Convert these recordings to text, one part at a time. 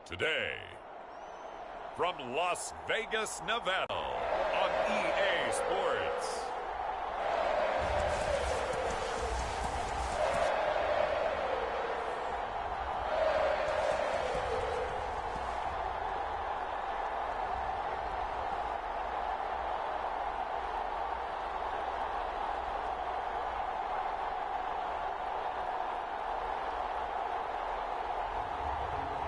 Today, from Las Vegas, Nevada, on EA Sports.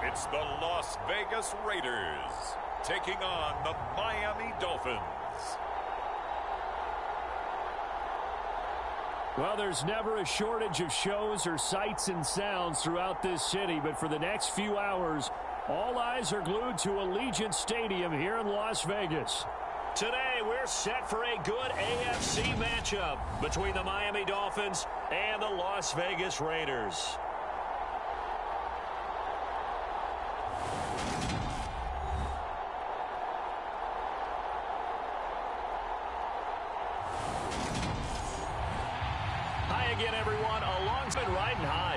It's the Las Vegas Raiders taking on the Miami Dolphins. Well, there's never a shortage of shows or sights and sounds throughout this city, but for the next few hours, all eyes are glued to Allegiant Stadium here in Las Vegas. Today, we're set for a good AFC matchup between the Miami Dolphins and the Las Vegas Raiders.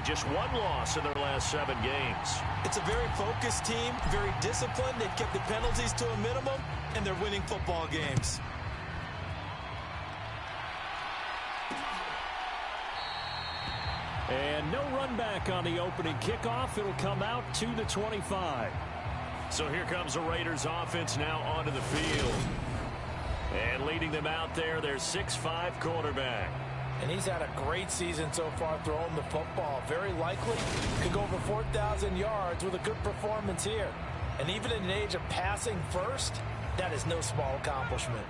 Just one loss in their last 7 games. It's a very focused team, very disciplined. They've kept the penalties to a minimum, and they're winning football games. And no run back on the opening kickoff. It'll come out to the 25. So here comes the Raiders offense now onto the field. And leading them out there, their 6'5" quarterback. And he's had a great season so far throwing the football. Very likely could go over 4,000 yards with a good performance here. And even in an age of passing first, that is no small accomplishment.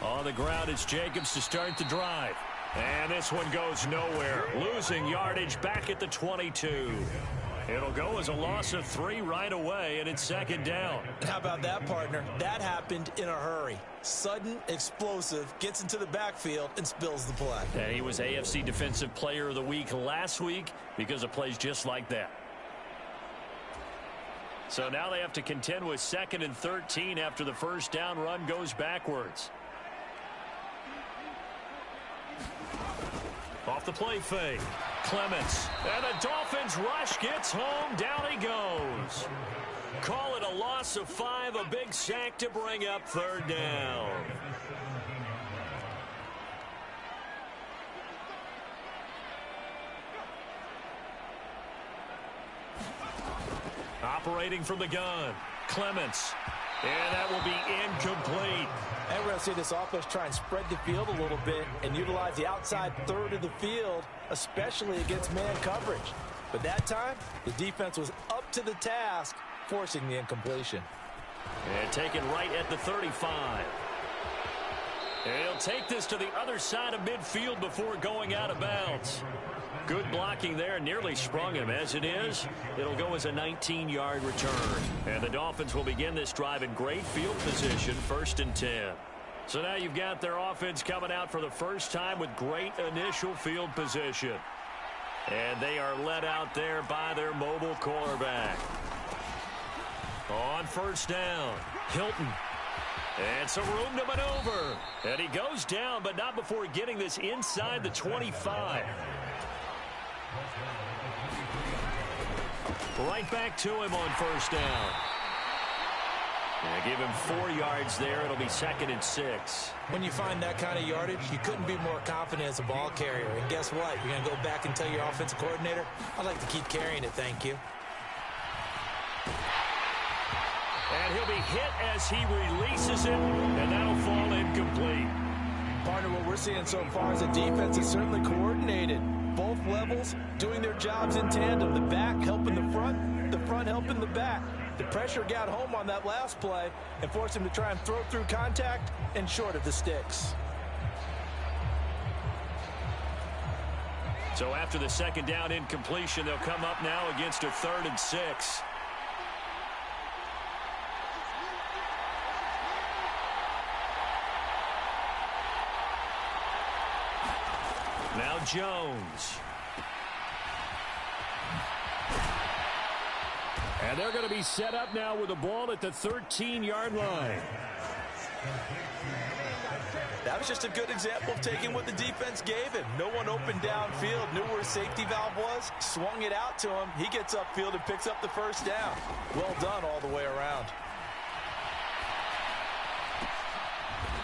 On the ground, it's Jacobs to start the drive. And this one goes nowhere. Losing yardage back at the 22. It'll go as a loss of 3 right away, and it's second down. How about that, partner? That happened in a hurry. Sudden, explosive, gets into the backfield, and spills the play. And he was AFC Defensive Player of the Week last week because of plays just like that. So now they have to contend with 2nd and 13 after the first down run goes backwards. Off the play fake. Clements. And the Dolphins rush gets home. Down he goes. Call it a loss of 5. A big sack to bring up 3rd down. Operating from the gun. Clements. And that will be incomplete. And we're going to see this offense try and spread the field a little bit and utilize the outside third of the field, especially against man coverage. But that time, the defense was up to the task, forcing the incompletion. And taken right at the 35. And he'll take this to the other side of midfield before going out of bounds. Good blocking there, nearly sprung him. As it is, it'll go as a 19-yard return. And the Dolphins will begin this drive in great field position, 1st and 10. So now you've got their offense coming out for the first time with great initial field position. And they are led out there by their mobile quarterback. On 1st down, Hilton. And some room to maneuver. And he goes down, but not before getting this inside the 25. Right back to him on 1st down. Give him 4 yards there. It'll be 2nd and 6. When you find that kind of yardage, you couldn't be more confident as a ball carrier. And guess what? You're going to go back and tell your offensive coordinator, I'd like to keep carrying it, thank you. And he'll be hit as he releases it, and that'll fall incomplete. Partner, what we're seeing so far is the defense is certainly coordinated. Both levels doing their jobs in tandem. The back helping the front helping the back. The pressure got home on that last play and forced him to try and throw through contact and short of the sticks. So after the 2nd down incompletion, they'll come up now against a 3rd and 6. Now Jones. And they're going to be set up now with the ball at the 13-yard line. That was just a good example of taking what the defense gave him. No one open downfield, knew where his safety valve was, swung it out to him. He gets upfield and picks up the first down. Well done all the way around.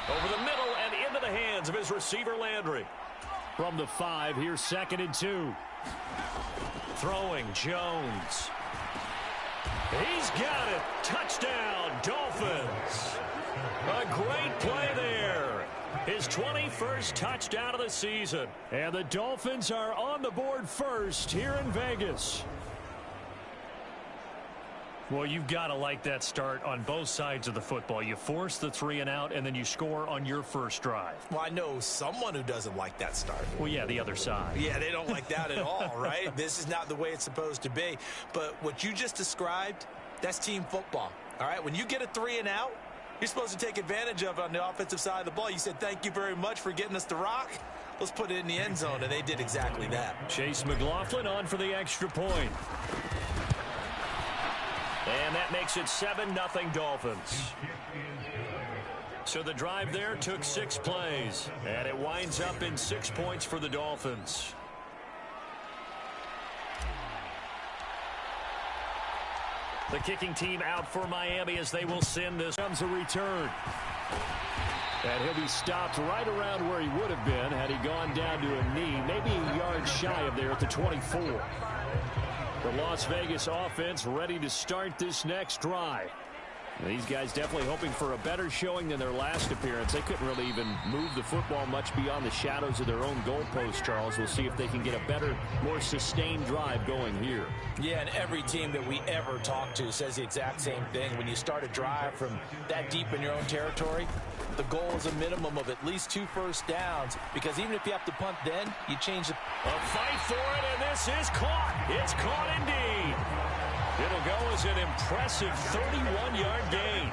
Over the middle and into the hands of his receiver, Landry. From the 5, here's 2nd and 2. Throwing, Jones. He's got it. Touchdown, Dolphins. A great play there. His 21st touchdown of the season. And the Dolphins are on the board first here in Vegas. Well, you've got to like that start on both sides of the football. You force the 3 and out, and then you score on your first drive. Well, I know someone who doesn't like that start. Well, yeah, the other side. Yeah, they don't like that at all, right? This is not the way it's supposed to be. But what you just described, that's team football, all right? When you get a 3 and out, you're supposed to take advantage of it on the offensive side of the ball. You said, thank you very much for getting us the rock. Let's put it in the end zone, and they did exactly that. Chase McLaughlin on for the extra point. And that makes it 7-0 Dolphins. So the drive there took 6 plays, and it winds up in 6 points for the Dolphins. The kicking team out for Miami as they will send this. Comes a return. And he'll be stopped right around where he would have been had he gone down to a knee, maybe a yard shy of there at the 24. The Las Vegas offense ready to start this next drive. These guys definitely hoping for a better showing than their last appearance. They couldn't really even move the football much beyond the shadows of their own goalpost, Charles. We'll see if they can get a better, more sustained drive going here. Yeah, and every team that we ever talk to says the exact same thing. When you start a drive from that deep in your own territory, the goal is a minimum of at least 2 first downs, because even if you have to punt then, you change the... A fight for it, and this is caught. It's caught indeed. It'll go as an impressive 31-yard gain.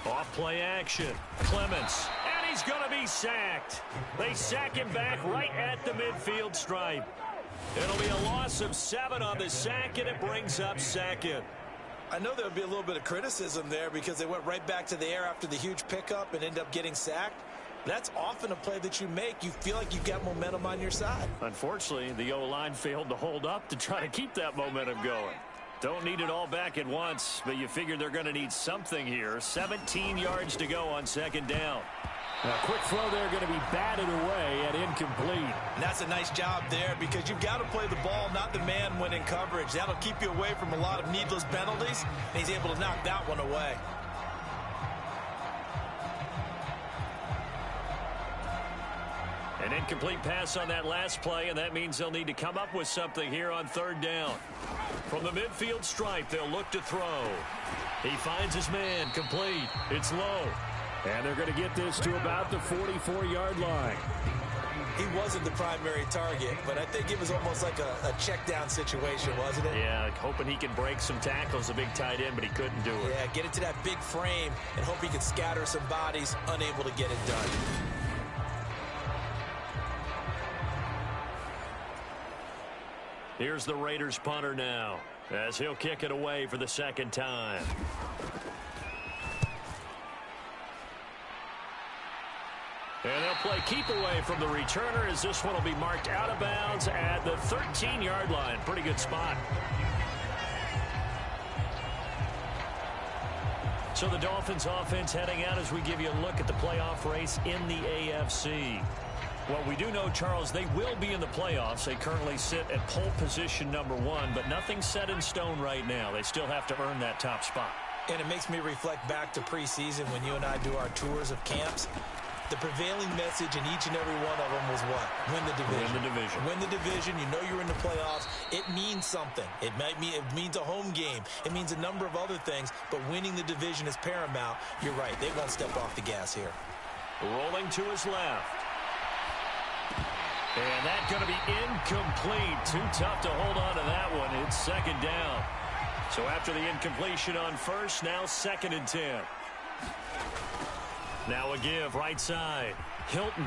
Off play action. Clements. And he's going to be sacked. They sack him back right at the midfield stripe. It'll be a loss of 7 on the sack, and it brings up 2nd. I know there'll be a little bit of criticism there because they went right back to the air after the huge pickup and end up getting sacked. That's often a play that you make. You feel like you've got momentum on your side. Unfortunately, the O-line failed to hold up to try to keep that momentum going. Don't need it all back at once, but you figure they're going to need something here. 17 yards to go on 2nd down. A quick throw there going to be batted away and incomplete. And that's a nice job there because you've got to play the ball, not the man when in coverage. That'll keep you away from a lot of needless penalties, and he's able to knock that one away. An incomplete pass on that last play, and that means they'll need to come up with something here on 3rd down. From the midfield stripe, they'll look to throw. He finds his man, complete. It's low. And they're going to get this to about the 44-yard line. He wasn't the primary target, but I think it was almost like a check-down situation, wasn't it? Yeah, hoping he can break some tackles, a big tight end, but he couldn't do it. Yeah, get it to that big frame and hope he can scatter some bodies, unable to get it done. Here's the Raiders punter now, as he'll kick it away for the 2nd time. And they'll play keep away from the returner as this one will be marked out of bounds at the 13-yard line. Pretty good spot. So the Dolphins offense heading out as we give you a look at the playoff race in the AFC. Well, we do know, Charles, they will be in the playoffs. They currently sit at pole position number 1, but nothing's set in stone right now. They still have to earn that top spot. And it makes me reflect back to preseason when you and I do our tours of camps. The prevailing message in each and every one of them was what? Win the division. Win the division. Win the division. You know you're in the playoffs. It means something. It means a home game. It means a number of other things, but winning the division is paramount. You're right. They won't step off the gas here. Rolling to his left. And that's going to be incomplete. Too tough to hold on to that one. It's 2nd down. So after the incompletion on 1st, now 2nd and 10. Now a give right side. Hilton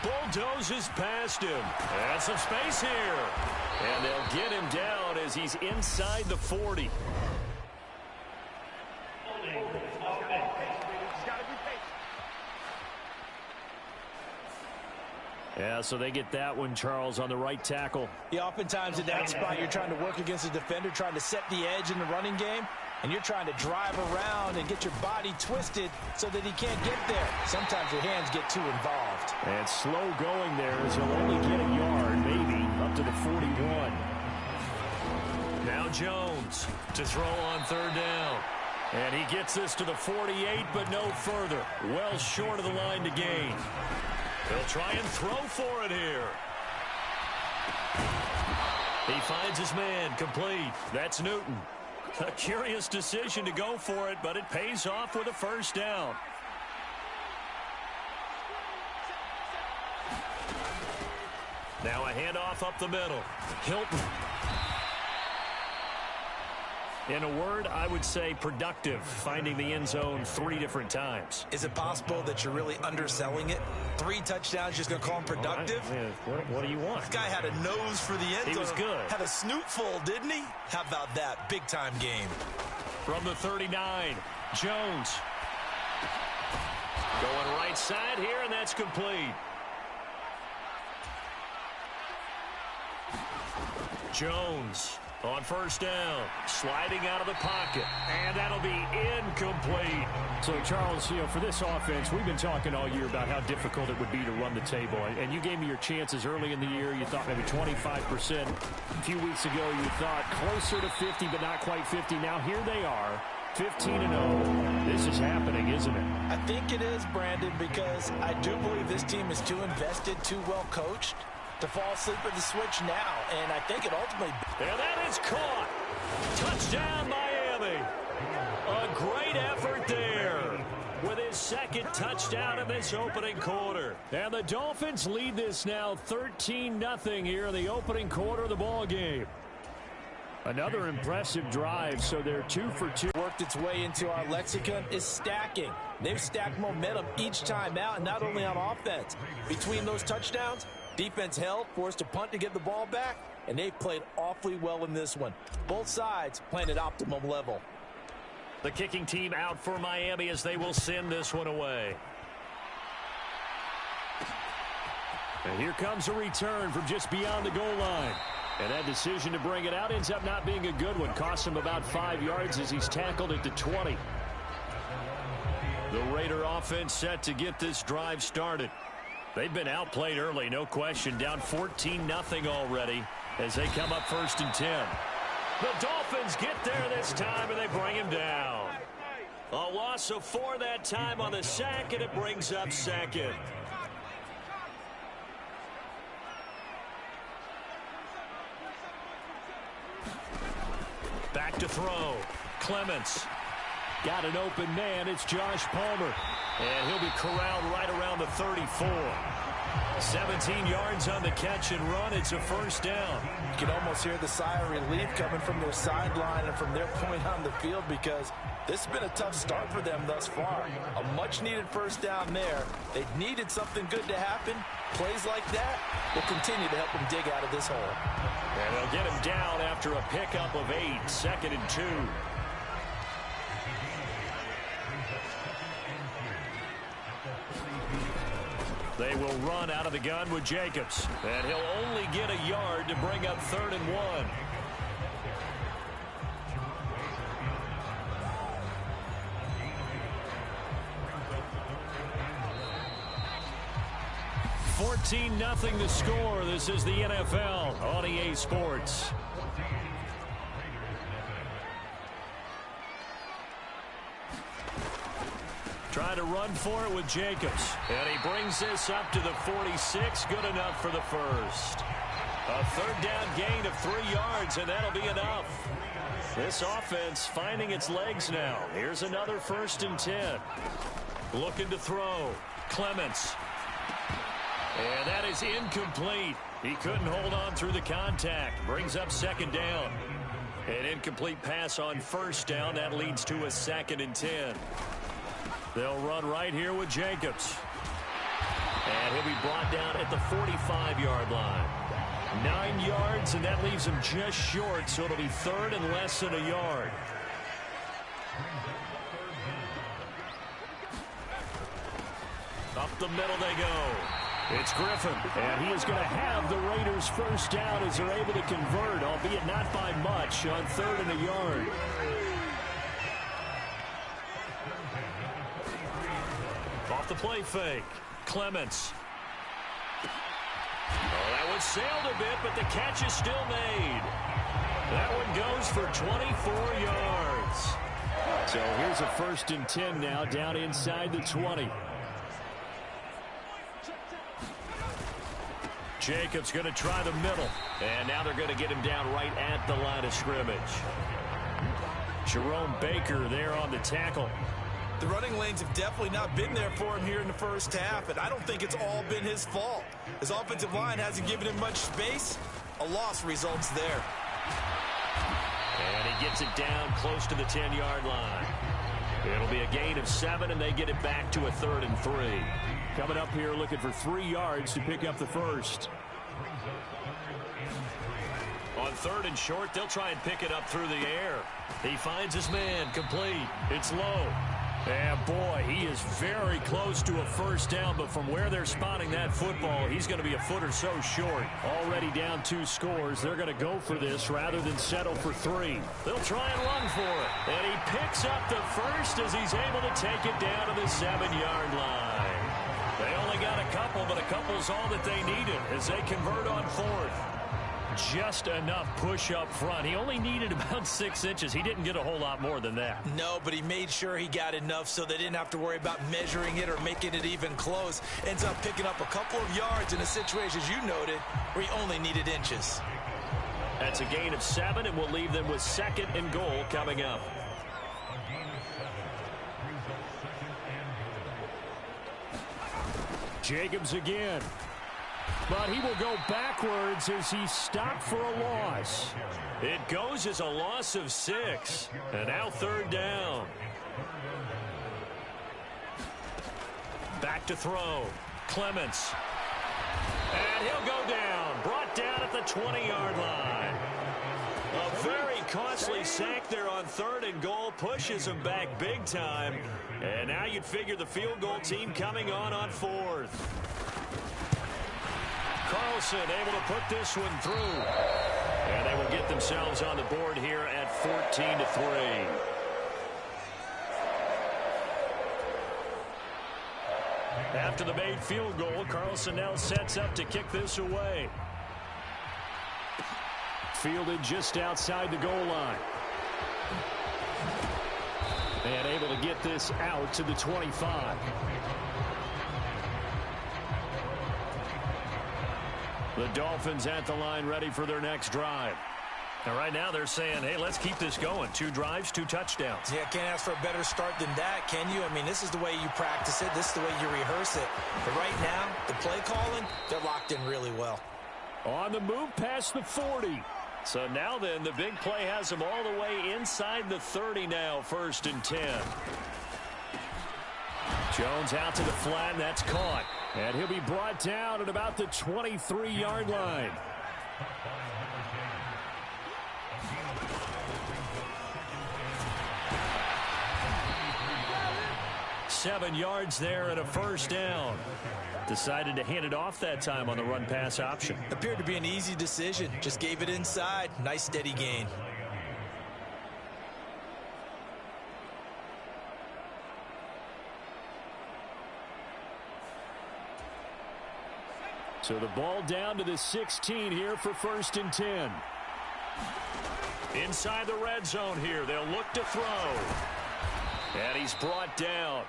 bulldozes past him. And some space here. And they'll get him down as he's inside the 40. Yeah, so they get that one, Charles, on the right tackle. Yeah, oftentimes in that spot, you're trying to work against a defender, trying to set the edge in the running game, and you're trying to drive around and get your body twisted so that he can't get there. Sometimes your hands get too involved. And slow going there as he'll only get a yard, maybe, up to the 41. Now Jones to throw on third down. And he gets this to the 48, but no further. Well short of the line to gain. He'll try and throw for it here. He finds his man, complete. That's Newton. A curious decision to go for it, but it pays off with a first down. Now a handoff up the middle. Hilton. In a word, I would say productive, finding the end zone 3 different times. Is it possible that you're really underselling it? 3 touchdowns, just going to call him productive? What do you want? This guy had a nose for the end zone. He was good. Had a snootful, didn't he? How about that? Big-time game. From the 39, Jones. Going right side here, and that's complete. Jones on first down, sliding out of the pocket, and that'll be incomplete. So, Charles, for this offense, we've been talking all year about how difficult it would be to run the table, and you gave me your chances early in the year. You thought maybe 25%. A few weeks ago, you thought closer to 50, but not quite 50. Now, here they are, 15-0. This is happening, isn't it? I think it is, Brandon, because I do believe this team is too invested, too well coached to fall asleep at the switch now, and I think it ultimately... And that is caught. Touchdown, Miami. A great effort there with his second touchdown in this opening quarter. And the Dolphins lead this now 13-0 here in the opening quarter of the ball game. Another impressive drive, so they're 2 for 2. Worked its way into our lexicon is stacking. They've stacked momentum each time out, and not only on offense. Between those touchdowns, defense held, forced a punt to get the ball back, and they played awfully well in this one. Both sides playing at optimum level. The kicking team out for Miami as they will send this one away. And here comes a return from just beyond the goal line. And that decision to bring it out ends up not being a good one. Costs him about 5 yards as he's tackled at the 20. The Raider offense set to get this drive started. They've been outplayed early, no question. Down 14-0 already as they come up 1st and 10. The Dolphins get there this time, and they bring him down. A loss of 4 that time on the sack, and it brings up 2nd. Back to throw. Clements. Got an open man. It's Josh Palmer. And he'll be corralled right around the 34. 17 yards on the catch and run. It's a first down. You can almost hear the sigh of relief coming from their sideline and from their point on the field, because this has been a tough start for them thus far. A much-needed first down there. They needed something good to happen. Plays like that will continue to help them dig out of this hole. And they'll get him down after a pickup of 8. 2nd and 2. They will run out of the gun with Jacobs. And he'll only get a yard to bring up 3rd and 1. $14-0 the score. This is the NFL on EA Sports. Trying to run for it with Jacobs. And he brings this up to the 46. Good enough for the first. A 3rd down gain of 3 yards, and that'll be enough. This offense finding its legs now. Here's another 1st and 10. Looking to throw. Clements. And that is incomplete. He couldn't hold on through the contact. Brings up 2nd down. An incomplete pass on 1st down. That leads to a 2nd and 10. They'll run right here with Jacobs. And he'll be brought down at the 45-yard line. 9 yards, and that leaves him just short, so it'll be third and less than a yard. Up the middle they go. It's Griffin, and he is going to have the Raiders first down as they're able to convert, albeit not by much, on third and a yard. Off the play fake. Clements. Oh, that one sailed a bit, but the catch is still made. That one goes for 24 yards. So here's a 1st and 10 now, down inside the 20. Jacobs going to try the middle. And now they're going to get him down right at the line of scrimmage. Jerome Baker there on the tackle. The running lanes have definitely not been there for him here in the first half, and I don't think it's all been his fault. His offensive line hasn't given him much space. A loss results there. And he gets it down close to the 10-yard line. It'll be a gain of 7, and they get it back to a 3rd and 3. Coming up here looking for 3 yards to pick up the first. On 3rd and short, they'll try and pick it up through the air. He finds his man, complete. It's low. And boy, he is very close to a first down, but from where they're spotting that football, he's going to be a foot or so short. Already down 2 scores. They're going to go for this rather than settle for 3. They'll try and run for it. And he picks up the first as he's able to take it down to the 7-yard line. They only got a couple, but a couple's all that they needed as they convert on 4th. Just enough push up front. He only needed about 6 inches. He didn't get a whole lot more than that. No, but he made sure he got enough so they didn't have to worry about measuring it or making it even close. Ends up picking up a couple of yards in a situation, as you noted, where he only needed inches. That's a gain of 7, and we'll leave them with 2nd and goal coming up. Jacobs again. But he will go backwards as he's stopped for a loss. It goes as a loss of 6. And now 3rd down. Back to throw. Clements. And he'll go down. Brought down at the 20-yard line. A very costly sack there on 3rd and goal. Pushes him back big time. And now you'd figure the field goal team coming on 4th. Carlson able to put this one through. And they will get themselves on the board here at 14-3. After the made field goal, Carlson now sets up to kick this away. Fielded just outside the goal line. And able to get this out to the 25. The Dolphins at the line ready for their next drive. And right now they're saying, hey, let's keep this going. 2 drives, 2 touchdowns. Yeah, can't ask for a better start than that, can you? I mean, this is the way you practice it. This is the way you rehearse it. But right now, the play calling, they're locked in really well. On the move past the 40. So now then, the big play has them all the way inside the 30 now, 1st and 10. Jones out to the flat, and that's caught. And he'll be brought down at about the 23-yard line. Seven yards there and a first down. Decided to hand it off that time on the run-pass option. Appeared to be an easy decision. Just gave it inside. Nice steady gain. So the ball down to the 16 here for 1st and 10. Inside the red zone here. They'll look to throw. And he's brought down.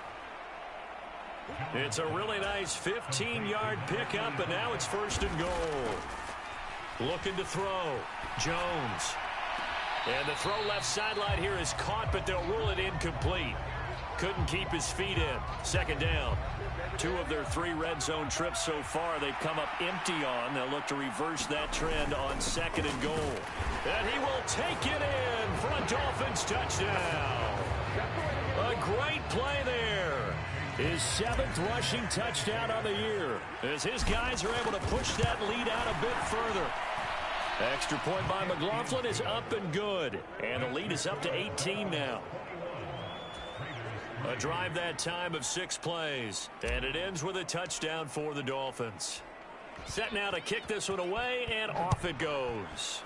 It's a really nice 15-yard pickup, and now it's 1st and goal. Looking to throw. Jones. And the throw left sideline here is caught, but they'll rule it incomplete. Couldn't keep his feet in. 2nd down. 2 of their 3 red zone trips so far they've come up empty on. They'll look to reverse that trend on 2nd and goal. And he will take it in for a Dolphins touchdown. A great play there. His 7th rushing touchdown on the year, as his guys are able to push that lead out a bit further. Extra point by McLaughlin is up and good, and the lead is up to 18 now. A drive that time of 6 plays, and it ends with a touchdown for the Dolphins. Set now to kick this one away, and off it goes.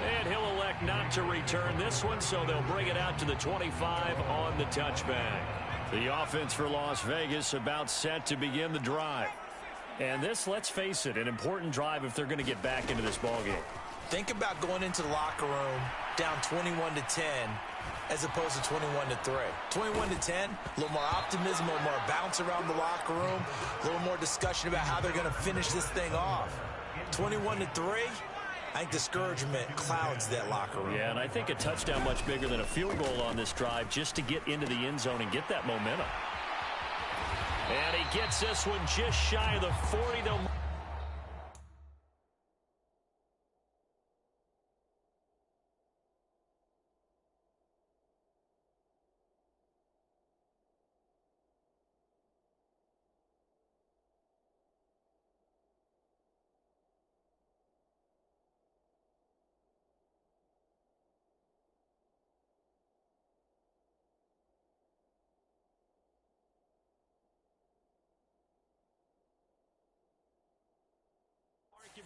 And he'll elect not to return this one, so they'll bring it out to the 25 on the touchback. The offense for Las Vegas about set to begin the drive. And this, let's face it, an important drive if they're going to get back into this ballgame. Think about going into the locker room down 21-10 as opposed to 21-3. 21-10, a little more optimism, a little more bounce around the locker room, a little more discussion about how they're going to finish this thing off. 21-3, I think discouragement clouds that locker room. Yeah, and I think a touchdown much bigger than a field goal on this drive just to get into the end zone and get that momentum. And he gets this one just shy of the 40. They'll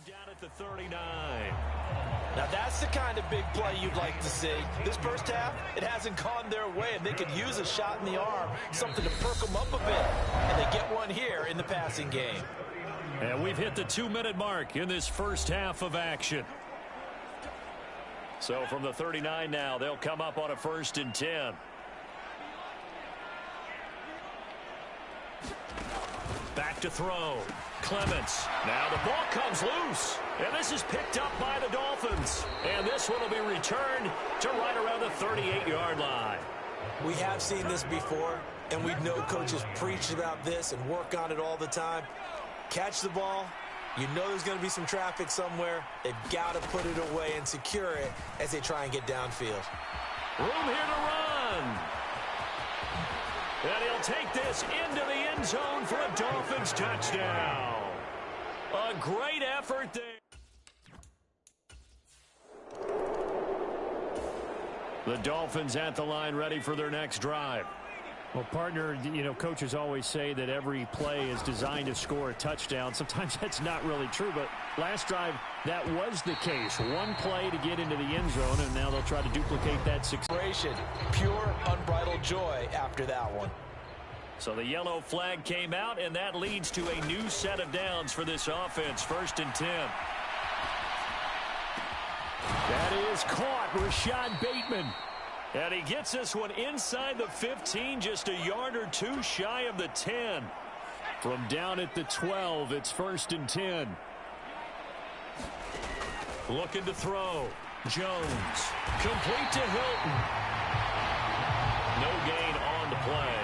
down at the 39. Now that's the kind of big play you'd like to see. This first half, it hasn't gone their way, and they could use a shot in the arm, something to perk them up a bit. And they get one here in the passing game. And we've hit the 2-minute mark in this first half of action. So from the 39 now, they'll come up on a 1st and 10. Back to throw. Clements. Now the ball comes loose. And this is picked up by the Dolphins. And this one will be returned to right around the 38-yard line. We have seen this before, and we know coaches preach about this and work on it all the time. Catch the ball. You know there's going to be some traffic somewhere. They've got to put it away and secure it as they try and get downfield. Room here to run. And he'll take this into the end zone for a Dolphins touchdown. A great effort there. The Dolphins at the line ready for their next drive. Well, partner, you know, coaches always say that every play is designed to score a touchdown. Sometimes that's not really true, but last drive, that was the case. One play to get into the end zone, and now they'll try to duplicate that success. Pure, unbridled joy after that one. So the yellow flag came out, and that leads to a new set of downs for this offense. 1st and 10. That is caught. Rashad Bateman. And he gets this one inside the 15, just a yard or two shy of the 10. From down at the 12, it's 1st and 10. Looking to throw. Jones. Complete to Hilton. No gain on the play.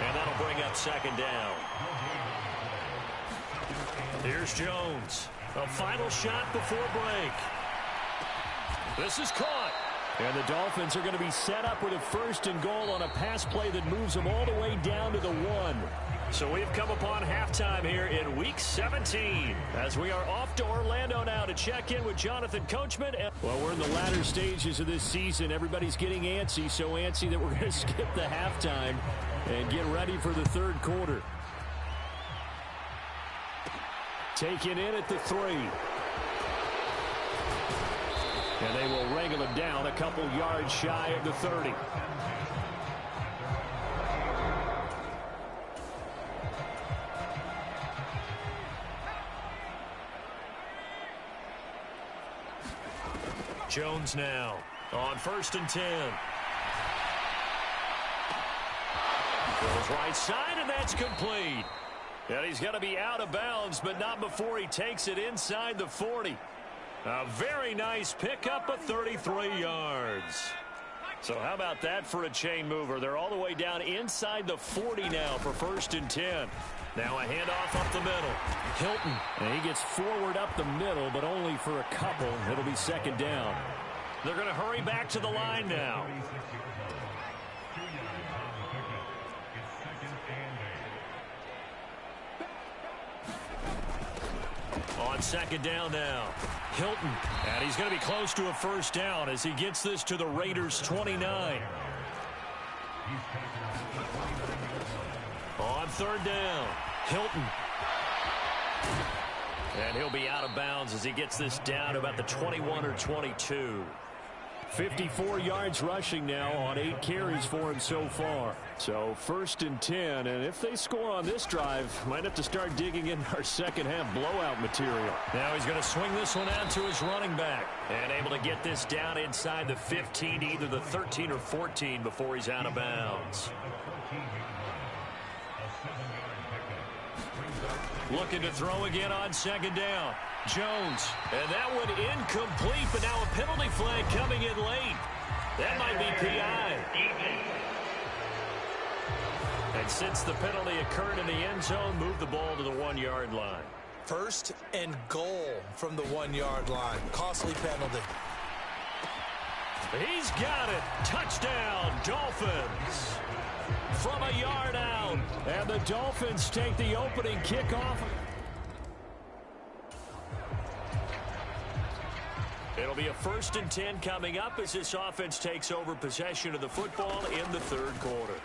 And that'll bring up 2nd down. Here's Jones. A final shot before break. This is caught. And the Dolphins are going to be set up with a 1st and goal on a pass play that moves them all the way down to the 1. So we've come upon halftime here in Week 17 as we are off to Orlando now to check in with Jonathan Coachman. Well, we're in the latter stages of this season. Everybody's getting antsy, so antsy that we're going to skip the halftime and get ready for the 3rd quarter. Taken in at the 3. And they will wrangle him down a couple yards shy of the 30. Jones now on 1st and 10. Goes right side, and that's complete. And he's going to be out of bounds, but not before he takes it inside the 40. A very nice pickup of 33 yards. So how about that for a chain mover? They're all the way down inside the 40 now for 1st and 10. Now a handoff up the middle. Hilton. And he gets forward up the middle, but only for a couple. It'll be 2nd down. They're going to hurry back to the line now. On second down now, Hilton. And he's going to be close to a first down as he gets this to the Raiders' 29. On third down, Hilton. And he'll be out of bounds as he gets this down to about the 21 or 22. 54 yards rushing now on 8 carries for him so far. So 1st and 10, and if they score on this drive, might have to start digging in our second half blowout material. Now he's going to swing this one out to his running back. And able to get this down inside the 15, either the 13 or 14 before he's out of bounds. Looking to throw again on second down. Jones. And that one incomplete, but now a penalty flag coming in late. That might be PI. And since the penalty occurred in the end zone, move the ball to the 1-yard line. 1st and goal from the 1-yard line. Costly penalty. He's got it. Touchdown, Dolphins. From a yard out. And the Dolphins take the opening kickoff. It'll be a 1st and 10 coming up as this offense takes over possession of the football in the 3rd quarter.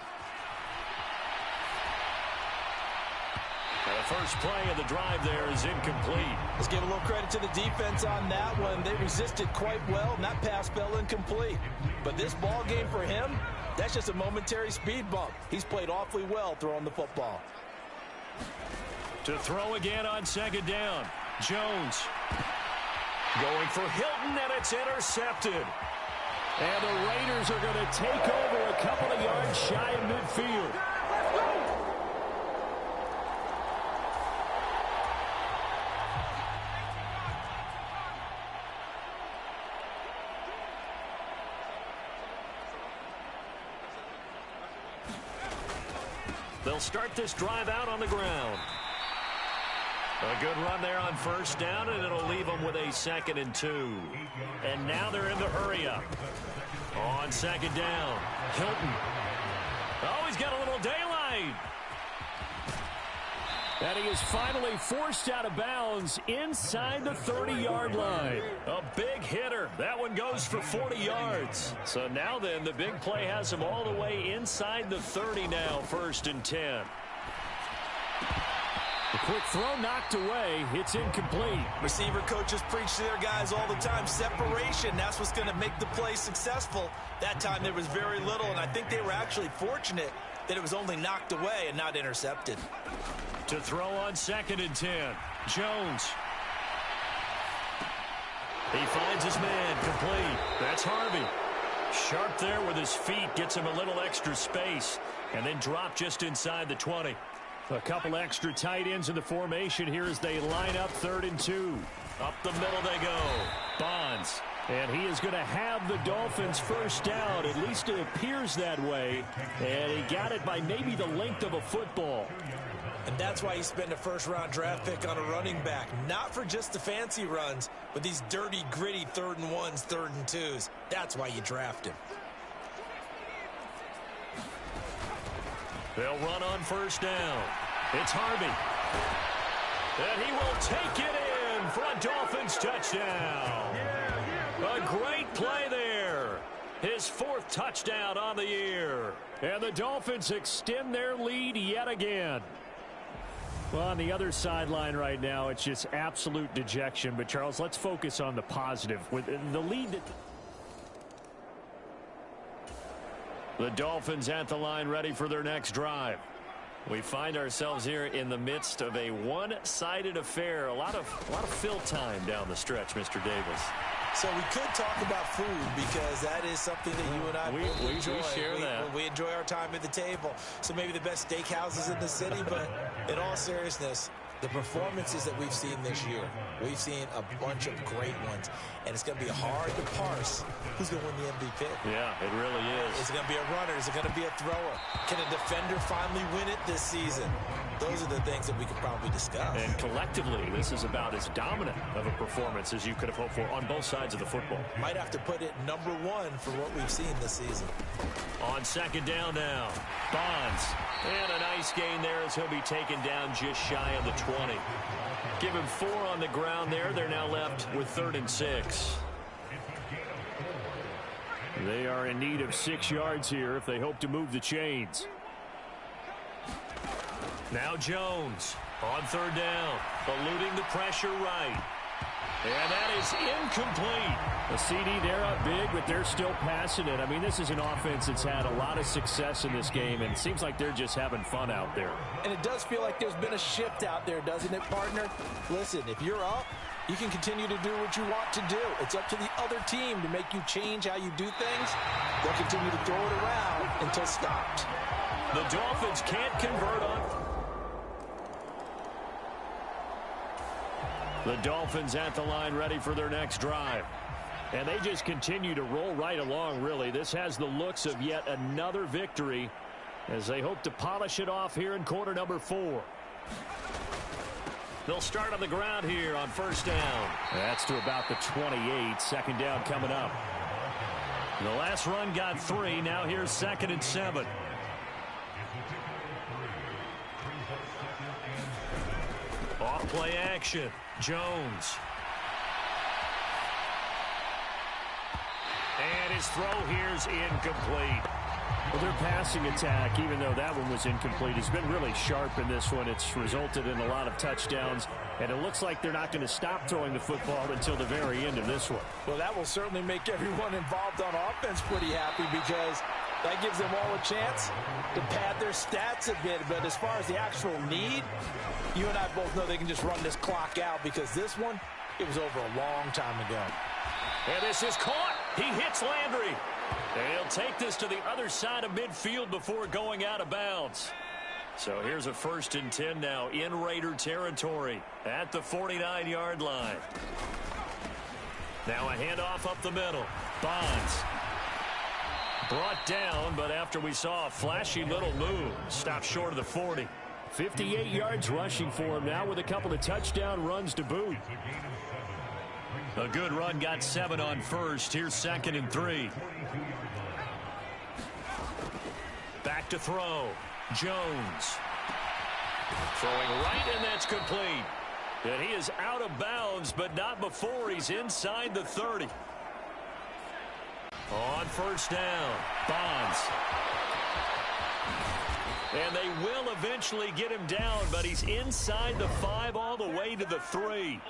And the first play of the drive there is incomplete. Let's give a little credit to the defense on that one. They resisted quite well, and that pass fell incomplete. But this ball game for him, that's just a momentary speed bump. He's played awfully well throwing the football. To throw again on second down, Jones. Going for Hilton, and it's intercepted. And the Raiders are going to take over a couple of yards shy of midfield. They'll start this drive out on the ground. A good run there on first down, and it'll leave them with a 2nd and 2. And now they're in the hurry-up. On second down, Hilton. Oh, he's got a little daylight. And he is finally forced out of bounds inside the 30-yard line. A big hitter. That one goes for 40 yards. So now then, the big play has him all the way inside the 30 now, 1st and 10. A quick throw knocked away. It's incomplete. Receiver coaches preach to their guys all the time. Separation, that's what's going to make the play successful. That time there was very little, and I think they were actually fortunate that it was only knocked away and not intercepted. To throw on 2nd and 10, Jones. He finds his man, complete. That's Harvey. Sharp there with his feet, gets him a little extra space, and then drop just inside the 20. A couple extra tight ends in the formation here as they line up 3rd and 2. Up the middle they go. Bonds. And he is going to have the Dolphins first down. At least it appears that way. And he got it by maybe the length of a football. And that's why you spend a first-round draft pick on a running back. Not for just the fancy runs, but these dirty, gritty 3rd and 1s, 3rd and 2s. That's why you draft him. They'll run on first down. It's Harvey. And he will take it in for a Dolphins touchdown. A great play there. His 4th touchdown on the year. And the Dolphins extend their lead yet again. Well, on the other sideline right now, it's just absolute dejection. But, Charles, let's focus on the positive. With the lead that... The Dolphins at the line, ready for their next drive. We find ourselves here in the midst of a one-sided affair. A lot of fill time down the stretch, Mr. Davis. So we could talk about food because that is something that you and I both enjoy. We share that. We enjoy our time at the table. So maybe the best steakhouses in the city, but in all seriousness, the performances that we've seen this year, we've seen a bunch of great ones, and it's going to be hard to parse who's going to win the MVP. Yeah, it really is. Is it going to be a runner? Is it going to be a thrower? Can a defender finally win it this season? those are the things that we could probably discuss. And collectively, this is about as dominant of a performance as you could have hoped for on both sides of the football. Might have to put it #1 for what we've seen this season. On second down now, Bonds. And a nice gain there as he'll be taken down just shy of the 20. Give him 4 on the ground there. They're now left with 3rd and 6. They are in need of 6 yards here if they hope to move the chains. Now Jones on 3rd down, eluding the pressure right. And that is incomplete. A CD, they're up big, but they're still passing it. I mean, this is an offense that's had a lot of success in this game, and it seems like they're just having fun out there. And it does feel like there's been a shift out there, doesn't it, partner? Listen, if you're up, you can continue to do what you want to do. It's up to the other team to make you change how you do things. They'll continue to throw it around until stopped. The Dolphins can't convert on. The Dolphins at the line ready for their next drive. And they just continue to roll right along, really. This has the looks of yet another victory as they hope to polish it off here in quarter number 4. They'll start on the ground here on 1st down. That's to about the 28. 2nd down coming up. The last run got 3. Now here's 2nd and 7. Off play action. Jones. And his throw here's incomplete. Well, their passing attack, even though that one was incomplete, has been really sharp in this one. It's resulted in a lot of touchdowns, and it looks like they're not going to stop throwing the football until the very end of this one. Well, that will certainly make everyone involved on offense pretty happy because that gives them all a chance to pad their stats a bit. But as far as the actual need, you and I both know they can just run this clock out because this one, it was over a long time ago. And this is caught. He hits Landry. And he'll take this to the other side of midfield before going out of bounds. So here's a 1st and 10 now in Raider territory at the 49-yard line. Now a handoff up the middle. Bonds. Brought down, but after we saw a flashy little move, stopped short of the 40. 58 yards rushing for him now with a couple of touchdown runs to boot. A good run got 7 on 1st. Here's 2nd and 3. Back to throw. Jones. Throwing right, and that's complete. And he is out of bounds, but not before he's inside the 30. On 1st down, Bonds. And they will eventually get him down, but he's inside the 5 all the way to the 3.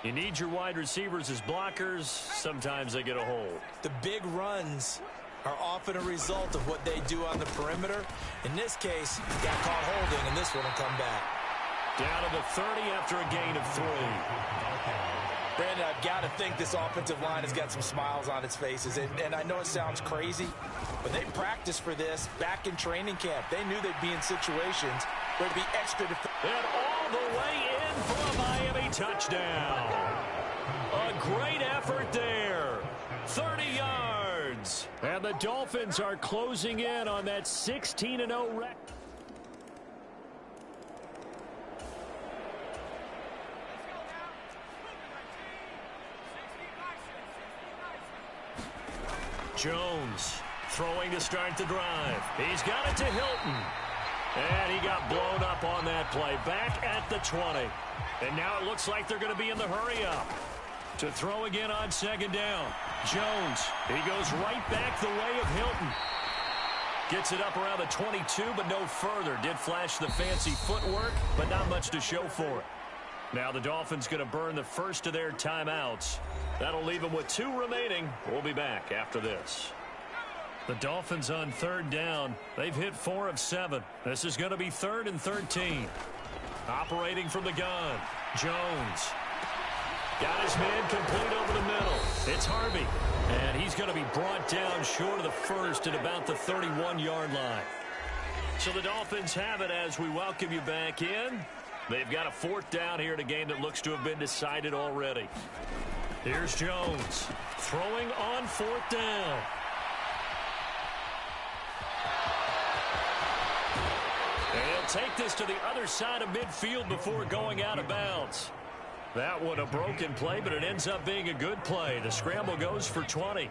You need your wide receivers as blockers. Sometimes they get a hold. The big runs are often a result of what they do on the perimeter. In this case, got caught holding, and this one will come back. Down to the 30 after a gain of 3. Brandon, I've got to think this offensive line has got some smiles on its faces. And I know it sounds crazy, but they practiced for this back in training camp. They knew they'd be in situations where it'd be extra defensive. And all the way in for a Miami touchdown. A great effort there. 30 yards. And the Dolphins are closing in on that 16-0 record. Jones throwing to start the drive. He's got it to Hilton. And he got blown up on that play. Back at the 20. And now it looks like they're going to be in the hurry up. To throw again on 2nd down. Jones. He goes right back the way of Hilton. Gets it up around the 22, but no further. Did flash the fancy footwork, but not much to show for it. Now the Dolphins going to burn the first of their timeouts. That'll leave them with 2 remaining. We'll be back after this. The Dolphins on 3rd down. They've hit 4 of 7. This is going to be 3rd and 13. Operating from the gun. Jones. Got his man complete over the middle. It's Harvey. And he's going to be brought down short of the 1st at about the 31-yard line. So the Dolphins have it as we welcome you back in. They've got a 4th down here in a game that looks to have been decided already. Here's Jones. Throwing on 4th down. They'll take this to the other side of midfield before going out of bounds. That one a broken play, but it ends up being a good play. The scramble goes for 20.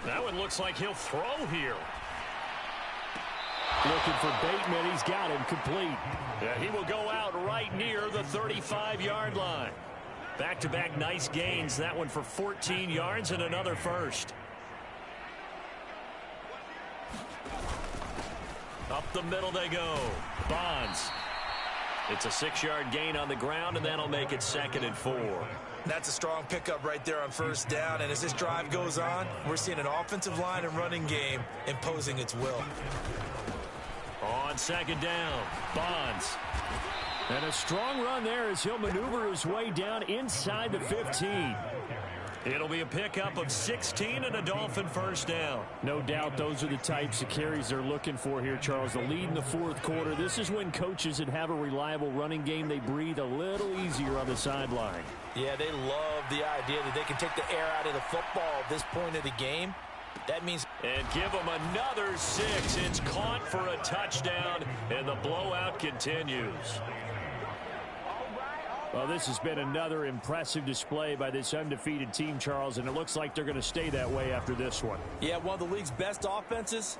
That one looks like he'll throw here. Looking for Bateman. He's got him complete. Yeah, he will go out right near the 35-yard line. Back-to-back nice gains. That one for 14 yards and another first. Up the middle they go. Bonds. It's a 6-yard gain on the ground, and that'll make it 2nd and 4. That's a strong pickup right there on first down. And as this drive goes on, we're seeing an offensive line and running game imposing its will. On 2nd down, Bonds. And a strong run there as he'll maneuver his way down inside the 15. It'll be a pickup of 16 and a Dolphin first down. No doubt those are the types of carries they're looking for here, Charles. The lead in the fourth quarter. This is when coaches that have a reliable running game, they breathe a little easier on the sideline. Yeah, they love the idea that they can take the air out of the football at this point of the game. That means... And give them another 6. It's caught for a touchdown, and the blowout continues. Well, this has been another impressive display by this undefeated team, Charles, and it looks like they're going to stay that way after this one. Yeah, one of the league's best offenses.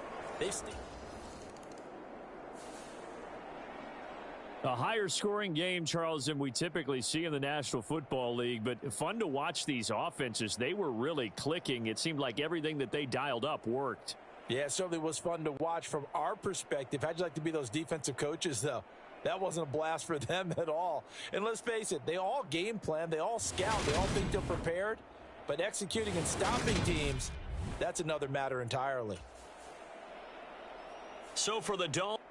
A higher scoring game, Charles, than we typically see in the National Football League, but fun to watch these offenses. They were really clicking. It seemed like everything that they dialed up worked. Yeah, it certainly was fun to watch from our perspective. How'd you like to be those defensive coaches, though? That wasn't a blast for them at all. And let's face it, they all game plan, they all scout, they all think they're prepared. But executing and stopping teams, that's another matter entirely. So for the Dolphins.